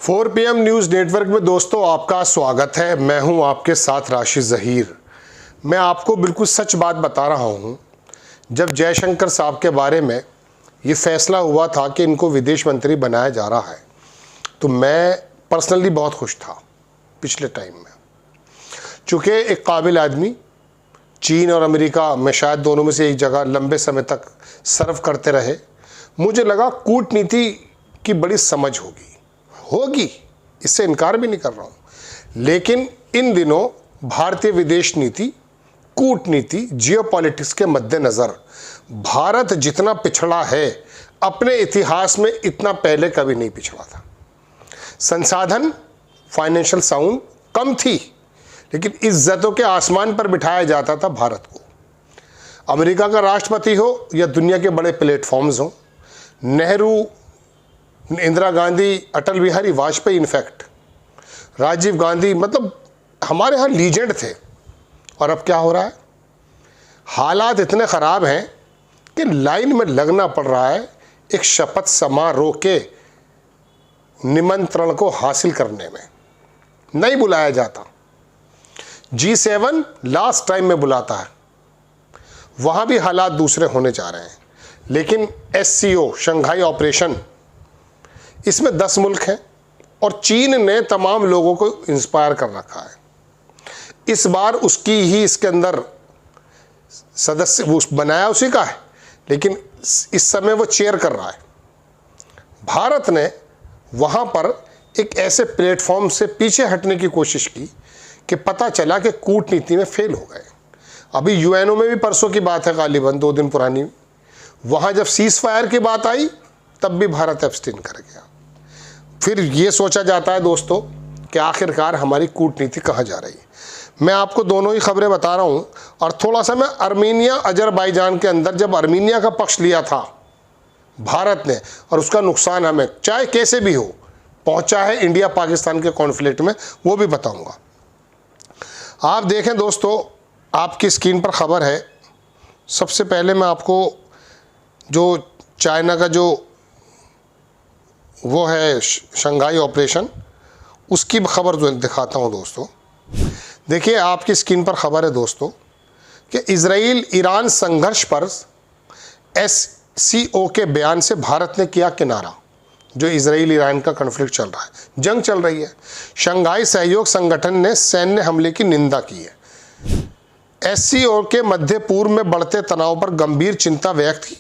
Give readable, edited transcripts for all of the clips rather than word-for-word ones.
4 PM news network में दोस्तों आपका स्वागत है। मैं हूं आपके साथ राशिद ज़हीर। मैं आपको बिल्कुल सच बात बता रहा हूं। जब जयशंकर साहब के बारे में ये फैसला हुआ था कि इनको विदेश मंत्री बनाया जा रहा है, तो मैं पर्सनली बहुत खुश था पिछले टाइम में, चूँकि एक काबिल आदमी चीन और अमेरिका में शायद दोनों में से एक जगह लंबे समय तक सर्व करते रहे। मुझे लगा कूटनीति की बड़ी समझ होगी, इससे इनकार भी नहीं कर रहा हूँ। लेकिन इन दिनों भारतीय विदेश नीति, कूटनीति, जियोपॉलिटिक्स के मद्देनज़र भारत जितना पिछड़ा है अपने इतिहास में इतना पहले कभी नहीं पिछड़ा था। संसाधन, फाइनेंशियल साउंड कम थी, लेकिन इज्जतों के आसमान पर बिठाया जाता था भारत को। अमेरिका का राष्ट्रपति हो या दुनिया के बड़े प्लेटफॉर्म्स हों, नेहरू, इंदिरा गांधी, अटल बिहारी वाजपेयी, इनफैक्ट राजीव गांधी, मतलब हमारे यहाँ लीजेंड थे। और अब क्या हो रहा है? हालात इतने ख़राब हैं कि लाइन में लगना पड़ रहा है एक शपथ समारोह के निमंत्रण को हासिल करने में। नहीं बुलाया जाता। G7 लास्ट टाइम में बुलाता है, वहाँ भी हालात दूसरे होने जा रहे हैं। लेकिन SCO, शंघाई ऑपरेशन, इसमें 10 मुल्क हैं और चीन ने तमाम लोगों को इंस्पायर कर रखा है। इस बार उसकी ही इसके अंदर सदस्य बनाया उसी का है, लेकिन इस समय वो चेयर कर रहा है। भारत ने वहाँ पर एक ऐसे प्लेटफॉर्म से पीछे हटने की कोशिश की कि पता चला कि कूटनीति में फेल हो गए। अभी UNO में भी परसों की बात है, गालिबन 2 दिन पुरानी, वहाँ जब सीज फायर की बात आई तब भी भारत एब्सटेन कर गया। फिर ये सोचा जाता है दोस्तों कि आखिरकार हमारी कूटनीति कहाँ जा रही है। मैं आपको दोनों ही खबरें बता रहा हूँ। और थोड़ा सा मैं अर्मीनिया, अजरबैजान के अंदर जब अर्मीनिया का पक्ष लिया था भारत ने, और उसका नुकसान हमें चाहे कैसे भी हो पहुँचा है इंडिया पाकिस्तान के कॉन्फ्लिक्ट में, वो भी बताऊँगा। आप देखें दोस्तों, आपकी स्क्रीन पर खबर है। सबसे पहले मैं आपको जो चाइना का जो वो है शंघाई ऑपरेशन, उसकी खबर जो दिखाता हूँ दोस्तों। देखिए आपकी स्क्रीन पर खबर है दोस्तों कि इजराइल ईरान संघर्ष पर SCO के बयान से भारत ने किया किनारा। जो इजराइल ईरान का कॉन्फ्लिक्ट चल रहा है, जंग चल रही है, शंघाई सहयोग संगठन ने सैन्य हमले की निंदा की है। SCO के मध्य पूर्व में बढ़ते तनाव पर गंभीर चिंता व्यक्त की।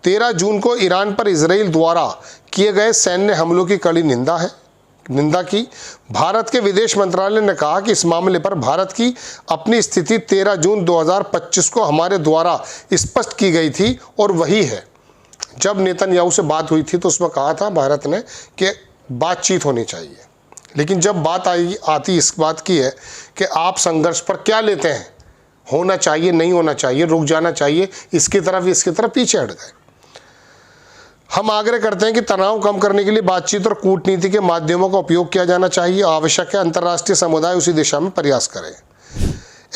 13 जून को ईरान पर इजराइल द्वारा किए गए सैन्य हमलों की कड़ी निंदा की। भारत के विदेश मंत्रालय ने कहा कि इस मामले पर भारत की अपनी स्थिति 13 जून 2025 को हमारे द्वारा स्पष्ट की गई थी और वही है। जब नेतन्याहू से बात हुई थी तो उसमें कहा था भारत ने कि बातचीत होनी चाहिए, लेकिन जब बात आती इस बात की है कि आप संघर्ष पर क्या लेते हैं, होना चाहिए, नहीं होना चाहिए, रुक जाना चाहिए, इसकी तरफ पीछे हट गए। हम आग्रह करते हैं कि तनाव कम करने के लिए बातचीत और कूटनीति के माध्यमों का उपयोग किया जाना चाहिए। आवश्यक है अंतर्राष्ट्रीय समुदाय उसी दिशा में प्रयास करे।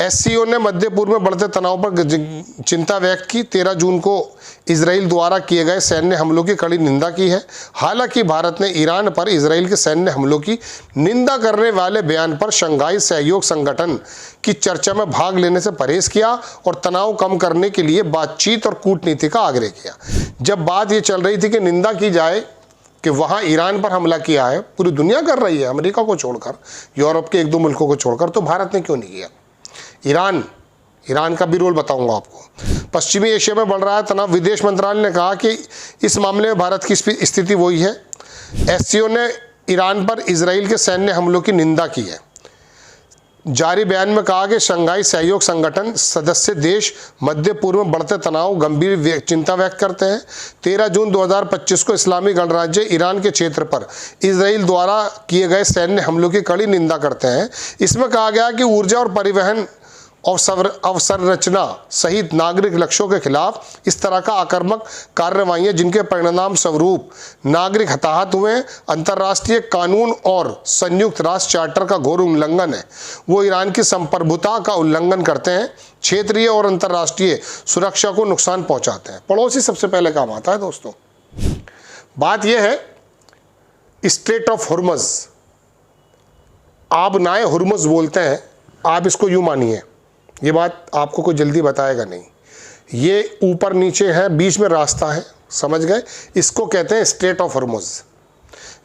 SCO ने मध्य पूर्व में बढ़ते तनाव पर चिंता व्यक्त की। 13 जून को इजराइल द्वारा किए गए सैन्य हमलों की कड़ी निंदा की है। हालांकि भारत ने ईरान पर इजराइल के सैन्य हमलों की निंदा करने वाले बयान पर शंघाई सहयोग संगठन की चर्चा में भाग लेने से परहेज किया और तनाव कम करने के लिए बातचीत और कूटनीति का आग्रह किया। जब बात ये चल रही थी कि निंदा की जाए कि वहाँ ईरान पर हमला किया है, पूरी दुनिया कर रही है, अमेरिका को छोड़कर, यूरोप के 1-2 मुल्कों को छोड़कर, तो भारत ने क्यों नहीं किया? ईरान का भी रोल बताऊंगा आपको। पश्चिमी एशिया में बढ़ रहा है तनाव। विदेश मंत्रालय ने कहा कि इस मामले में भारत की स्थिति वही है। SCO ने ईरान पर इजराइल के सैन्य हमलों की निंदा की है। जारी बयान में कहा कि शंघाई सहयोग संगठन सदस्य देश मध्य पूर्व में बढ़ते तनाव गंभीर चिंता व्यक्त करते हैं। 13 जून 2025 को इस्लामी गणराज्य ईरान के क्षेत्र पर इजराइल द्वारा किए गए सैन्य हमलों की कड़ी निंदा करते हैं। इसमें कहा गया कि ऊर्जा और परिवहन अवसंरचना सहित नागरिक लक्ष्यों के खिलाफ इस तरह का आक्रामक कार्रवाइयाँ जिनके परिणाम स्वरूप नागरिक हताहत हुए, अंतर्राष्ट्रीय कानून और संयुक्त राष्ट्र चार्टर का घोर उल्लंघन है। वो ईरान की संप्रभुता का उल्लंघन करते हैं, क्षेत्रीय और अंतर्राष्ट्रीय सुरक्षा को नुकसान पहुंचाते हैं। पड़ोसी सबसे पहले काम आता है दोस्तों। बात यह है, स्ट्रेट ऑफ हॉर्मज़ आब नाए हुरमुज़ बोलते हैं, आप इसको यूँ मानिए, ये बात आपको कोई जल्दी बताएगा नहीं, ये ऊपर नीचे है, बीच में रास्ता है, समझ गए? इसको कहते हैं स्ट्रेट ऑफ हुरमुज़,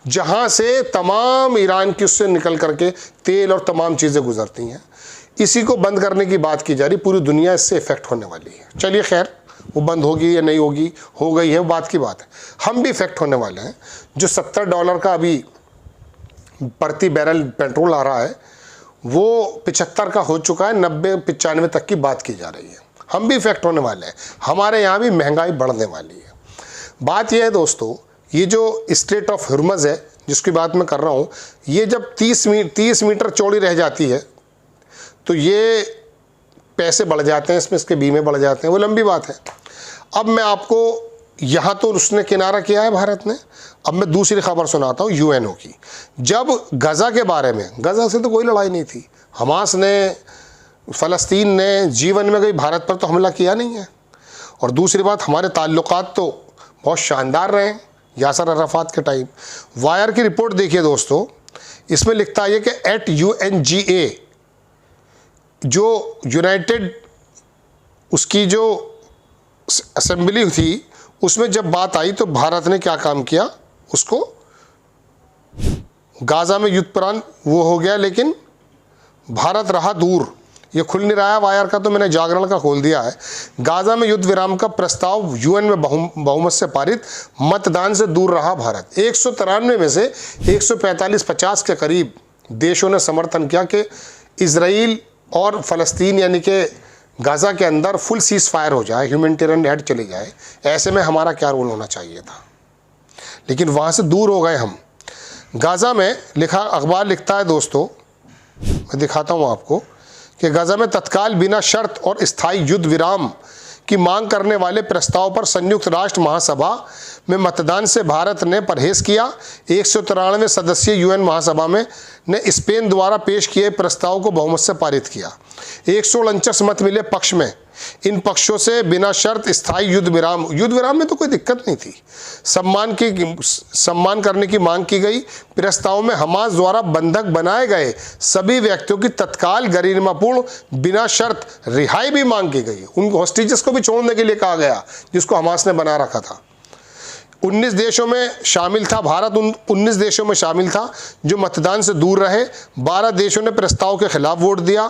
जहाँ से तमाम ईरान की उससे निकल करके तेल और तमाम चीज़ें गुजरती हैं। इसी को बंद करने की बात की जा रही, पूरी दुनिया इससे इफ़ेक्ट होने वाली है। चलिए खैर, वो बंद होगी या नहीं होगी, हो गई है, वो बात की बात है। हम भी इफ़ेक्ट होने वाले हैं। जो $70 का अभी प्रति बैरल पेट्रोल आ रहा है, वो 75 का हो चुका है, 90-95 तक की बात की जा रही है। हम भी इफ़ेक्ट होने वाले हैं, हमारे यहाँ भी महंगाई बढ़ने वाली है। बात यह है दोस्तों, ये जो स्ट्रेट ऑफ हुरमुज़ है जिसकी बात मैं कर रहा हूँ, ये जब 30 मीटर चौड़ी रह जाती है तो ये पैसे बढ़ जाते हैं इसमें, इसके बीमे बढ़ जाते हैं, वो लंबी बात है। अब मैं आपको, यहाँ तो उसने किनारा किया है भारत ने, अब मैं दूसरी खबर सुनाता हूँ यूएनओ की। जब गज़ा के बारे में, गज़ा से तो कोई लड़ाई नहीं थी, हमास ने, फ़लस्तीन ने जीवन में कभी भारत पर तो हमला किया नहीं है। और दूसरी बात, हमारे ताल्लुकात तो बहुत शानदार रहे हैं यासर अराफात के टाइम। वायर की रिपोर्ट देखिए दोस्तों, इसमें लिखता है कि UNGA जो यूनाइटेड उसकी जो असेंबली थी, उसमें जब बात आई तो भारत ने क्या काम किया, उसको गाज़ा में युद्ध प्राण वो हो गया, लेकिन भारत रहा दूर। ये खुल नहीं रहा है वायर का, तो मैंने जागरण का खोल दिया है। गाज़ा में युद्ध विराम का प्रस्ताव यूएन में बहुमत से पारित, मतदान से दूर रहा भारत। 193 में से 145-50 के करीब देशों ने समर्थन किया कि इजराइल और फ़लस्तीन यानी कि गाज़ा के अंदर फुल सीज़ फायर हो जाए, ह्यूमैनिटेरियन एड चली जाए। ऐसे में हमारा क्या रोल होना चाहिए था, लेकिन वहाँ से दूर हो गए हम। गाज़ा में अखबार लिखता है दोस्तों, मैं दिखाता हूँ आपको, कि गाज़ा में तत्काल बिना शर्त और स्थायी युद्ध विराम की मांग करने वाले प्रस्ताव पर संयुक्त राष्ट्र महासभा में मतदान से भारत ने परहेज किया। 193 सदस्यीय यूएन महासभा में ने स्पेन द्वारा पेश किए प्रस्ताव को बहुमत से पारित किया। 149 मत मिले पक्ष में। इन पक्षों से बिना शर्त स्थायी युद्ध विराम में तो कोई दिक्कत नहीं थी, सम्मान करने की मांग की गई। प्रस्ताव में हमास द्वारा बंधक बनाए गए सभी व्यक्तियों की तत्काल गरिमापूर्ण बिना शर्त रिहाई भी मांग की गई। उन हॉस्टेजेस को भी छोड़ने के लिए कहा गया जिसको हमास ने बना रखा था। 19 देशों में शामिल था भारत, 19 देशों में शामिल था जो मतदान से दूर रहे। 12 देशों ने प्रस्ताव के खिलाफ वोट दिया।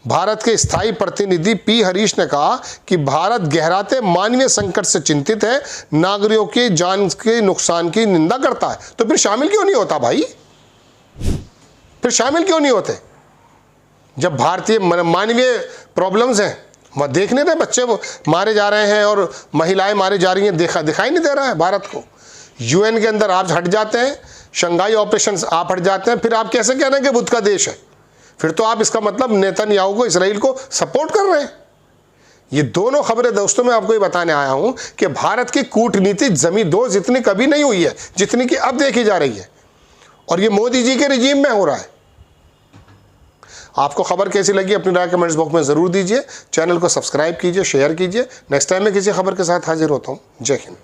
भारत के स्थायी प्रतिनिधि पी हरीश ने कहा कि भारत गहराते मानवीय संकट से चिंतित है, नागरिकों की जान के नुकसान की निंदा करता है। तो फिर शामिल क्यों नहीं होता भाई, फिर शामिल क्यों नहीं होते? जब भारतीय मानवीय प्रॉब्लम्स हैं, मत देखने दे, बच्चे मारे जा रहे हैं और महिलाएं मारी जा रही हैं, दिखाई नहीं दे रहा है भारत को। यूएन के अंदर आप हट जाते हैं, शंघाई ऑपरेशंस आप हट जाते हैं, फिर आप कैसे कह रहे हैं कि बुद्ध का देश है? फिर तो आप इसका मतलब नेतन्याहू को, इसराइल को सपोर्ट कर रहे हैं। ये दोनों खबरें दोस्तों मैं आपको ये बताने आया हूं कि भारत की कूटनीति जमींदोज इतनी कभी नहीं हुई है जितनी कि अब देखी जा रही है, और ये मोदी जी के रिजीम में हो रहा है। आपको खबर कैसी लगी अपनी राय कमेंट्स बॉक्स में ज़रूर दीजिए। चैनल को सब्सक्राइब कीजिए, शेयर कीजिए। नेक्स्ट टाइम मैं किसी खबर के साथ हाजिर होता हूँ। जय हिंद।